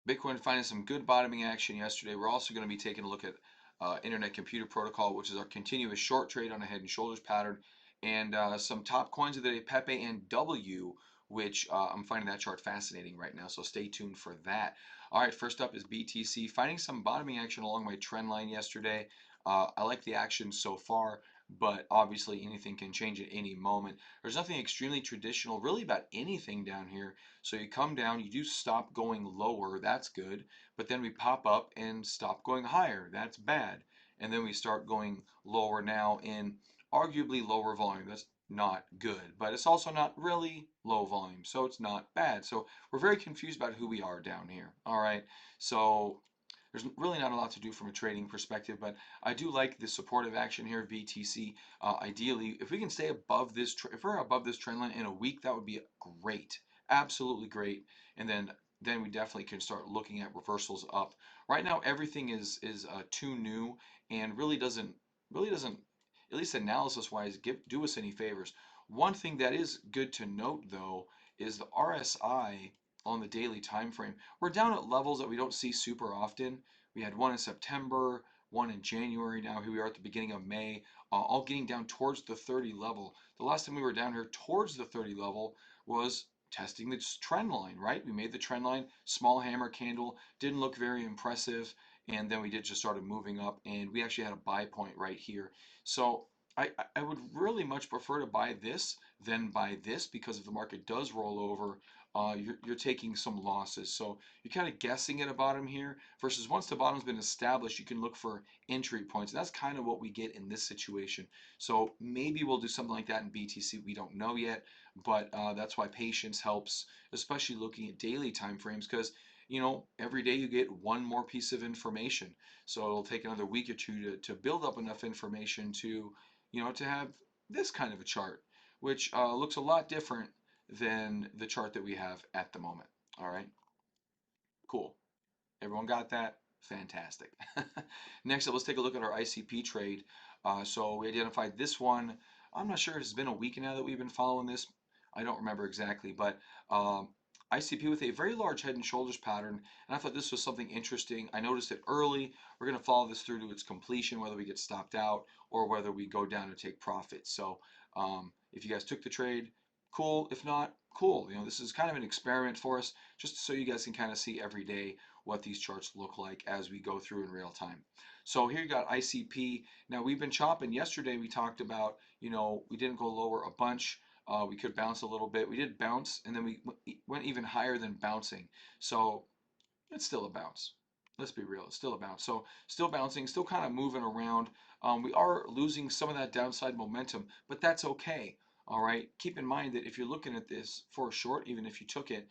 Bitcoin finding some good bottoming action yesterday. We're also going to be taking a look at Internet Computer Protocol, which is our continuous short trade on a head and shoulders pattern, and some top coins of the day, Pepe and W, which I'm finding that chart fascinating right now. So stay tuned for that. All right, first up is BTC finding some bottoming action along my trend line yesterday. I like the action so far, but obviously anything can change at any moment. There's nothing extremely traditional really about anything down here. So you come down, you do stop going lower, that's good, but then we pop up and stop going higher, that's bad. And then we start going lower now in arguably lower volume. That's not good, but it's also not really low volume, so it's not bad. So we're very confused about who we are down here. All right, so there's really not a lot to do from a trading perspective, but I do like the supportive action here, VTC. Ideally, if we can stay above this, if we're above this trend line in a week, that would be great, absolutely great. And then we definitely can start looking at reversals up. Right now, everything is too new and really doesn't at least analysis wise do us any favors. One thing that is good to note though is the RSI on the daily time frame. We're down at levels that we don't see super often. We had one in September, one in January. Now here we are at the beginning of May, all getting down towards the 30 level. The last time we were down here towards the 30 level was testing this trend line, right? We made the trend line, small hammer candle, didn't look very impressive, and then we just started moving up, and we actually had a buy point right here. So I would really much prefer to buy this than buy this, because if the market does roll over, you're taking some losses. So you're kind of guessing at a bottom here versus once the bottom's been established, you can look for entry points. And that's kind of what we get in this situation. So maybe we'll do something like that in BTC. We don't know yet, but that's why patience helps, especially looking at daily time frames, because every day you get one more piece of information. So it'll take another week or two to build up enough information to have this kind of a chart, which looks a lot different than the chart that we have at the moment. All right, cool. Everyone got that? Fantastic. Next up, let's take a look at our ICP trade. So we identified this one. I'm not sure if it's been a week now that we've been following this. I don't remember exactly, but ICP with a very large head and shoulders pattern, and I thought this was something interesting. I noticed it early. We're going to follow this through to its completion, whether we get stopped out or whether we go down and take profits. So if you guys took the trade, cool. If not, cool. This is kind of an experiment for us, just so you guys can kind of see every day what these charts look like as we go through in real time. So here you got ICP. Now we've been chopping. Yesterday we talked about, we didn't go lower a bunch. We could bounce a little bit. We did bounce, and then we went even higher than bouncing. So it's still a bounce. Let's be real, it's still a bounce. So still bouncing, still kind of moving around. We are losing some of that downside momentum, but that's okay. All right. Keep in mind that if you're looking at this for a short, even if you took it,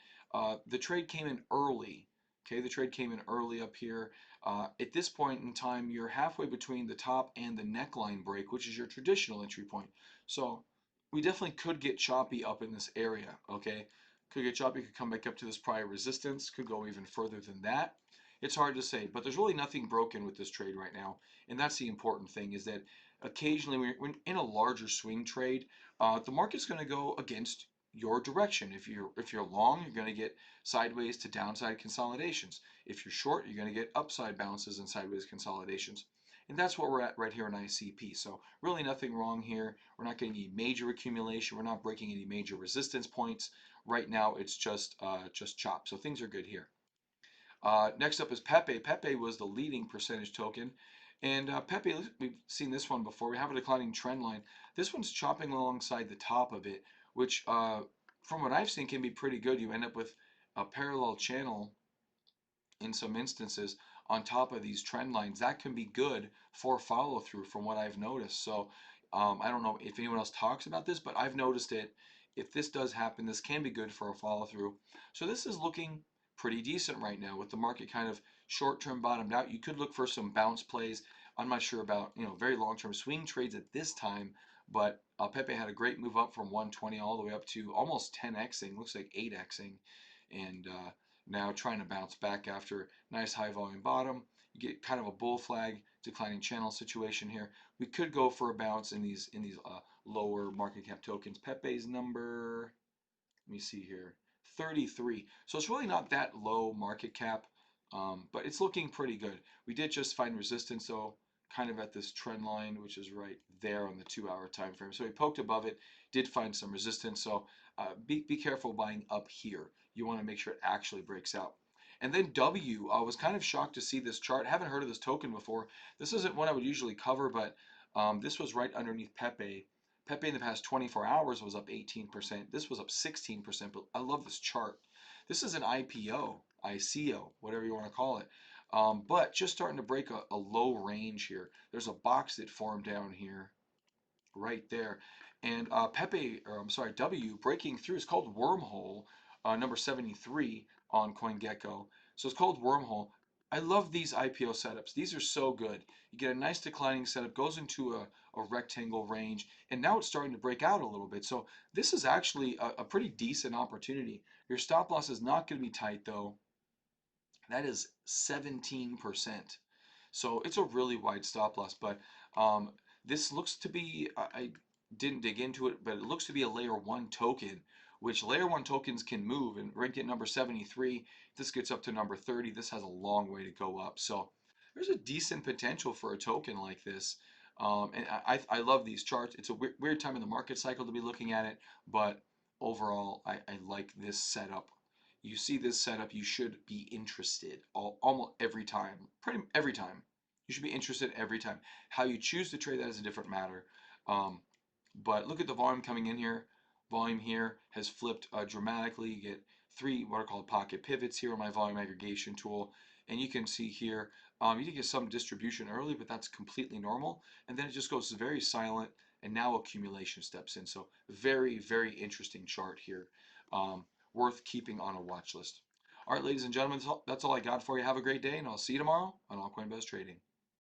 the trade came in early. Okay, the trade came in early up here. At this point in time, you're halfway between the top and the neckline break, which is your traditional entry point. So we definitely could get choppy up in this area. Okay, could get choppy, could come back up to this prior resistance, could go even further than that. It's hard to say, but there's really nothing broken with this trade right now, and that's the important thing, is that occasionally when in a larger swing trade, the market's going to go against your direction. If you're long, you're going to get sideways to downside consolidations. If you're short, you're going to get upside bounces and sideways consolidations. And that's what we're at right here in ICP. So really nothing wrong here. We're not getting any major accumulation. We're not breaking any major resistance points. Right now it's just chop. So things are good here. Next up is Pepe. Pepe was the leading percentage token. And Pepe, we've seen this one before. We have a declining trend line. This one's chopping alongside the top of it, which from what I've seen can be pretty good. You end up with a parallel channel in some instances on top of these trend lines. That can be good for follow through from what I've noticed. So I don't know if anyone else talks about this, but I've noticed it. If this does happen, this can be good for a follow through. So this is looking pretty decent right now with the market kind of short term bottomed out. You could look for some bounce plays. I'm not sure about very long term swing trades at this time, but Pepe had a great move up from 120 all the way up to almost 10xing, looks like 8xing, and now trying to bounce back after nice high volume bottom. You get kind of a bull flag declining channel situation here. We could go for a bounce in these lower market cap tokens. Pepe's number, let me see here, 33. So it's really not that low market cap. But it's looking pretty good. We did just find resistance though, kind of at this trend line, which is right there on the 2 hour time frame. So we poked above it, did find some resistance. So be careful buying up here. You want to make sure it actually breaks out. And then W, I was kind of shocked to see this chart. Haven't heard of this token before. This isn't one I would usually cover, but this was right underneath Pepe. Pepe in the past 24 hours was up 18%. This was up 16%, but I love this chart. This is an IPO, ICO, whatever you want to call it. But just starting to break a low range here. There's a box that formed down here right there. And Pepe, or I'm sorry, W breaking through is called Wormhole, number 73 on CoinGecko. So it's called Wormhole. I love these IPO setups. These are so good. You get a nice declining setup, goes into a rectangle range, and now it's starting to break out a little bit. So this is actually a pretty decent opportunity. Your stop loss is not going to be tight though. That is 17%. So it's a really wide stop loss, but this looks to be, I didn't dig into it, but it looks to be a layer one token, which layer one tokens can move and rank at number 73. This gets up to number 30. This has a long way to go up. So there's a decent potential for a token like this. And I love these charts. It's a weird time in the market cycle to be looking at it, but overall, I like this setup. You see this setup, you should be interested almost every time, pretty every time. You should be interested every time. How you choose to trade that is a different matter. Um, but look at the volume coming in here. Volume here has flipped dramatically. You get three what are called pocket pivots here on my volume aggregation tool. And you can see here, you did get some distribution early, but that's completely normal. And then it just goes very silent, and now accumulation steps in. So very, very interesting chart here. Worth keeping on a watch list. All right, ladies and gentlemen, that's all I got for you. Have a great day, and I'll see you tomorrow on Altcoin Best Trading.